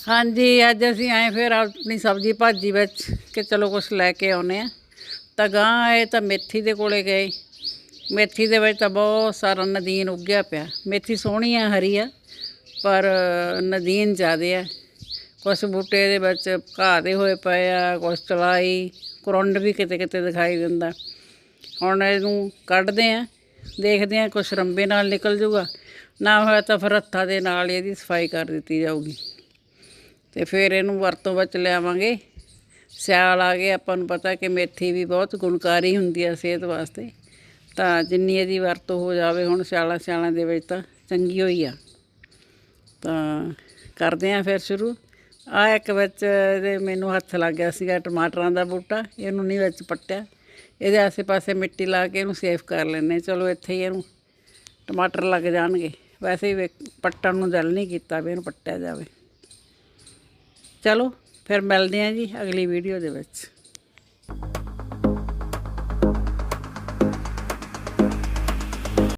हाँ जी, अज असी आए फिर अपनी सब्जी भाजी विच कि चलो कुछ लैके आने तो गां आए तो मेथी दे कोले गए। मेथी दे विच तां बहुत सारा नदीन उग्या पिया। मेथी सोहनी है हरी है पर नदीन ज़्यादा है। कुछ बूटे दे विच घाह दे होए पे आ, कुछ चलाई कुरंड भी किते किते दिखाई दिंदा। हुण इहनूं कढदे आ, देखदे आ कुछ रंबे नाल निकल जूगा, ना होया तो फिर हत्थां दे नाल इहदी सफाई कर दित्ती जाऊगी तो फिर इहनूं वरतों विच लिआवांगे। सियाल आ गए, आपां नूं पता कि मेथी भी बहुत गुणकारी हुंदी है सेहत वास्ते, तां जिन्नी इहदी वरतों हो जावे हुण सियालां दे विच तां चंगी होई आ। तां करदे आ फिर शुरू। आ एक विच इहदे मैनूं हत्थ लग गया सीगा टमाटरां दा बूटा, इहनूं नहीं विच पट्टिआ। इहदे आसे पासे मिट्टी ला के इहनूं सेफ कर लैने, चलो इत्थे ही इहनूं टमाटर लग जाणगे। वैसे ही पट्टण नूं दिल नहीं कीता भी इहनूं पट्टिआ जावे। चलो फिर मिलते हैं जी अगली वीडियो दे विच।